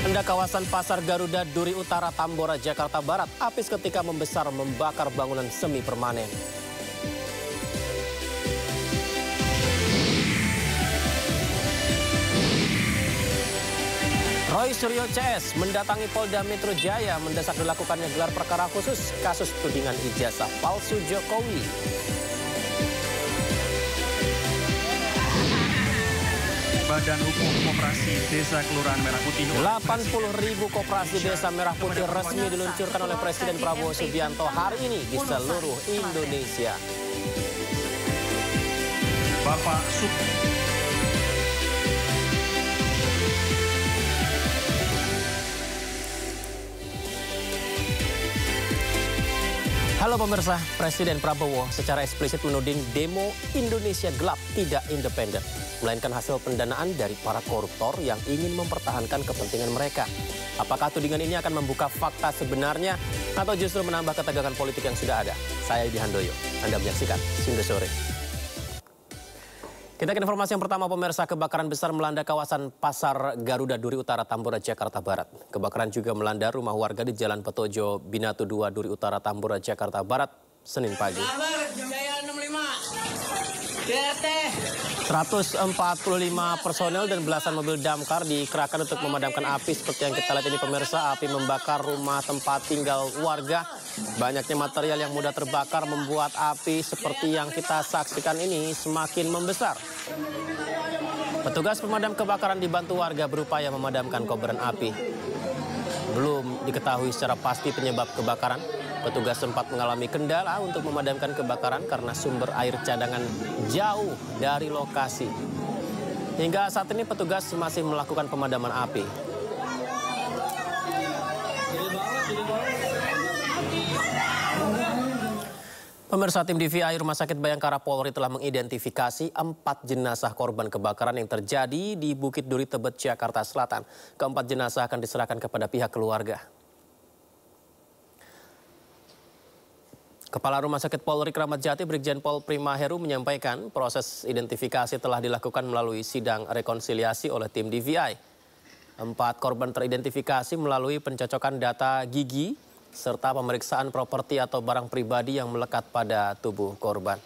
Hendak kawasan Pasar Garuda, Duri Utara, Tambora, Jakarta Barat, api seketika membesar membakar bangunan semi permanen. Roy Suryo CS mendatangi Polda Metro Jaya mendesak dilakukannya gelar perkara khusus kasus tudingan ijazah palsu Jokowi. Badan Hukum Koperasi Desa Kelurahan Merah Putih. 80.000 koperasi Desa Merah Putih resmi diluncurkan oleh Presiden Prabowo Subianto hari ini di seluruh Indonesia. Bapak Halo pemirsa, Presiden Prabowo secara eksplisit menuding demo Indonesia Gelap tidak independen, melainkan hasil pendanaan dari para koruptor yang ingin mempertahankan kepentingan mereka. Apakah tudingan ini akan membuka fakta sebenarnya atau justru menambah ketegangan politik yang sudah ada? Saya Yudi Handoyo, Anda menyaksikan Sunda Sore. Kita ke informasi yang pertama pemirsa, kebakaran besar melanda kawasan Pasar Garuda, Duri Utara, Tambora, Jakarta Barat. Kebakaran juga melanda rumah warga di Jalan Petojo, Binatu 2, Duri Utara, Tambora, Jakarta Barat, Senin pagi. 145 personel dan belasan mobil damkar dikerahkan untuk memadamkan api. Seperti yang kita lihat ini pemirsa, api membakar rumah tempat tinggal warga. Banyaknya material yang mudah terbakar membuat api seperti yang kita saksikan ini semakin membesar. Petugas pemadam kebakaran dibantu warga berupaya memadamkan kobaran api. Belum diketahui secara pasti penyebab kebakaran. Petugas sempat mengalami kendala untuk memadamkan kebakaran karena sumber air cadangan jauh dari lokasi. Hingga saat ini petugas masih melakukan pemadaman api. Pemirsa, tim DVI Rumah Sakit Bayangkara Polri telah mengidentifikasi 4 jenazah korban kebakaran yang terjadi di Bukit Duri, Tebet, Jakarta Selatan. Keempat jenazah akan diserahkan kepada pihak keluarga. Kepala Rumah Sakit Polri Kramat Jati Brigjen Pol Prima Heru menyampaikan proses identifikasi telah dilakukan melalui sidang rekonsiliasi oleh tim DVI. 4 korban teridentifikasi melalui pencocokan data gigi serta pemeriksaan properti atau barang pribadi yang melekat pada tubuh korban.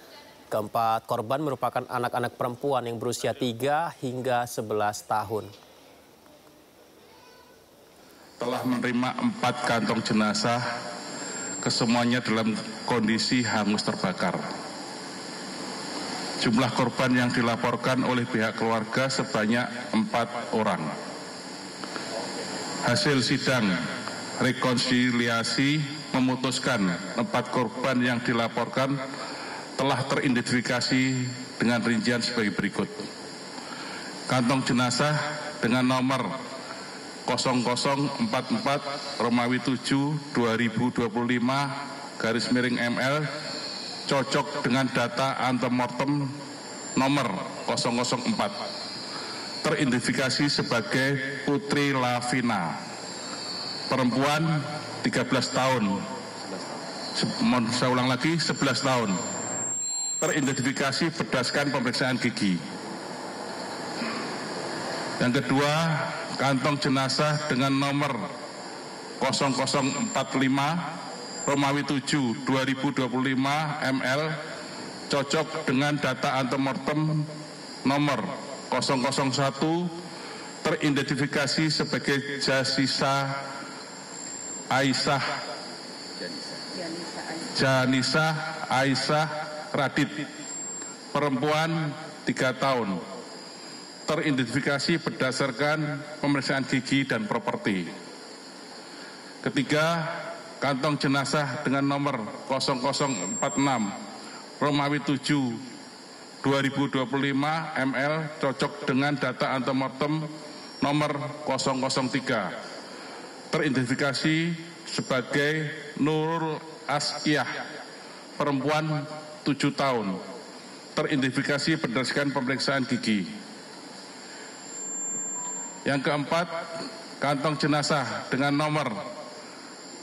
Keempat korban merupakan anak-anak perempuan yang berusia 3 hingga 11 tahun. Telah menerima 4 kantong jenazah, kesemuanya dalam kondisi hangus terbakar. Jumlah korban yang dilaporkan oleh pihak keluarga sebanyak 4 orang. Hasil sidang rekonsiliasi memutuskan 4 korban yang dilaporkan telah teridentifikasi dengan rincian sebagai berikut. Kantong jenazah dengan nomor 0044 Romawi 7 2025/ML cocok dengan data antemortem nomor 004. Teridentifikasi sebagai Putri Lavina, perempuan 13 tahun. Saya ulang lagi, 11 tahun. Teridentifikasi berdasarkan pemeriksaan gigi. Yang kedua, kantong jenazah dengan nomor 0045 Romawi 7 2025/ML cocok dengan data antemortem nomor 001 teridentifikasi sebagai Janisa Aisyah Radit, perempuan 3 tahun. Teridentifikasi berdasarkan pemeriksaan gigi dan properti. Ketiga, kantong jenazah dengan nomor 0046 Romawi 7 2025/ML cocok dengan data antemortem nomor 003. Teridentifikasi sebagai Nurul Askiyah, perempuan 7 tahun. Teridentifikasi berdasarkan pemeriksaan gigi. Yang keempat, kantong jenazah dengan nomor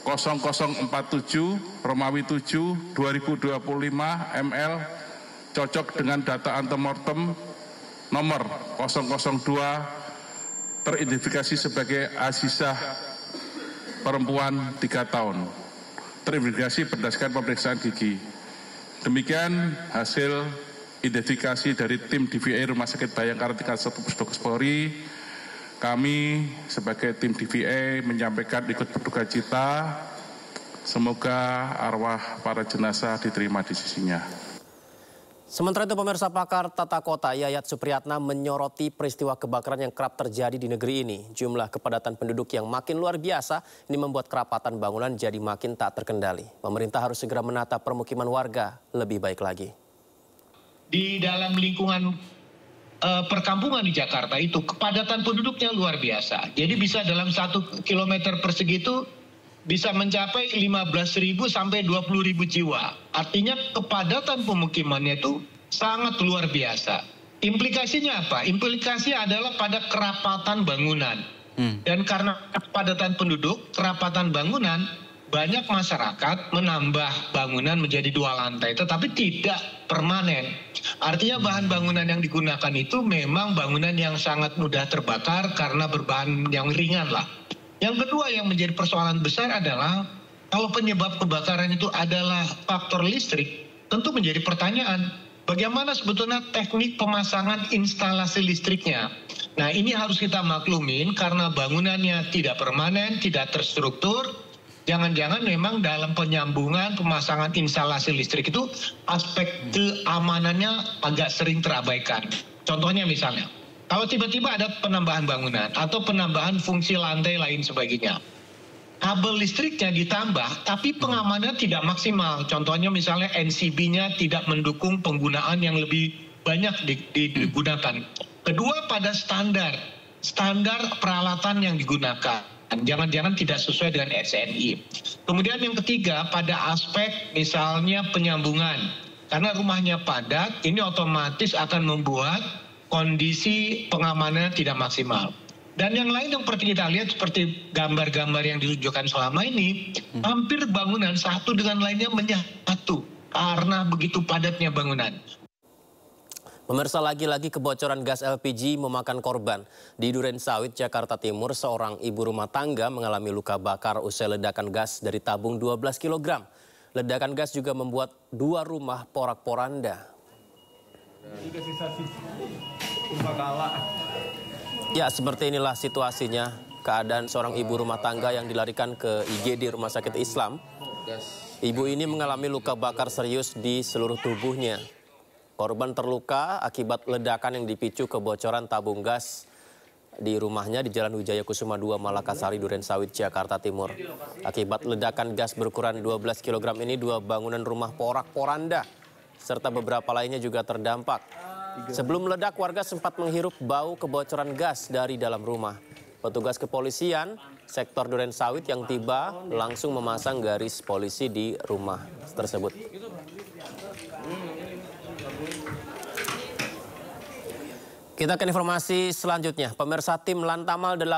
0047 Romawi 7 2025 ML cocok dengan data antemortem nomor 002 teridentifikasi sebagai Azizah perempuan 3 tahun. Teridentifikasi berdasarkan pemeriksaan gigi. Demikian hasil identifikasi dari tim DVI Rumah Sakit Bayangkara 31 Pusdokes Polri. Kami sebagai tim DVI menyampaikan ikut berduka cita. Semoga arwah para jenazah diterima di sisinya. Sementara itu pemirsa, pakar tata kota Yayat Supriyatna menyoroti peristiwa kebakaran yang kerap terjadi di negeri ini. Jumlah kepadatan penduduk yang makin luar biasa ini membuat kerapatan bangunan jadi makin tak terkendali. Pemerintah harus segera menata permukiman warga lebih baik lagi. Di dalam lingkungan perkampungan di Jakarta itu kepadatan penduduknya luar biasa. Jadi bisa dalam 1 kilometer persegi itu bisa mencapai 15.000 sampai 20.000 jiwa. Artinya kepadatan pemukimannya itu sangat luar biasa. Implikasinya apa? Implikasinya adalah pada kerapatan bangunan. Dan karena kepadatan penduduk, kerapatan bangunan, banyak masyarakat menambah bangunan menjadi 2 lantai, tetapi tidak permanen. Artinya bahan bangunan yang digunakan itu memang bangunan yang sangat mudah terbakar karena berbahan yang ringan lah. Yang kedua yang menjadi persoalan besar adalah kalau penyebab kebakaran itu adalah faktor listrik, tentu menjadi pertanyaan bagaimana sebetulnya teknik pemasangan instalasi listriknya. Nah, ini harus kita maklumin karena bangunannya tidak permanen, tidak terstruktur. Jangan-jangan memang dalam penyambungan pemasangan instalasi listrik itu aspek keamanannya agak sering terabaikan. Contohnya misalnya, kalau tiba-tiba ada penambahan bangunan atau penambahan fungsi lantai lain sebagainya, kabel listriknya ditambah tapi pengamanannya tidak maksimal. Contohnya misalnya NCB-nya tidak mendukung penggunaan yang lebih banyak digunakan. Kedua, pada standar peralatan yang digunakan. Jangan-jangan tidak sesuai dengan SNI. Kemudian yang ketiga, pada aspek misalnya penyambungan. Karena rumahnya padat, ini otomatis akan membuat kondisi pengamanannya tidak maksimal. Dan yang lain yang seperti kita lihat seperti gambar-gambar yang ditunjukkan selama ini, hampir bangunan satu dengan lainnya menyatu karena begitu padatnya bangunan. Pemirsa, lagi-lagi kebocoran gas LPG memakan korban. Di Durensawit, Jakarta Timur, seorang ibu rumah tangga mengalami luka bakar usai ledakan gas dari tabung 12 kg. Ledakan gas juga membuat 2 rumah porak-poranda. Ya, seperti inilah situasinya. Keadaan seorang ibu rumah tangga yang dilarikan ke IGD Rumah Sakit Islam. Ibu ini mengalami luka bakar serius di seluruh tubuhnya. Korban terluka akibat ledakan yang dipicu kebocoran tabung gas di rumahnya di Jalan Wijaya Kusuma 2, Malakasari, Durensawit, Jakarta Timur. Akibat ledakan gas berukuran 12 kg ini, 2 bangunan rumah porak-poranda serta beberapa lainnya juga terdampak. Sebelum meledak, warga sempat menghirup bau kebocoran gas dari dalam rumah. Petugas kepolisian sektor Durensawit yang tiba langsung memasang garis polisi di rumah tersebut. Kita ke informasi selanjutnya. Pemirsa, tim Lantamal 8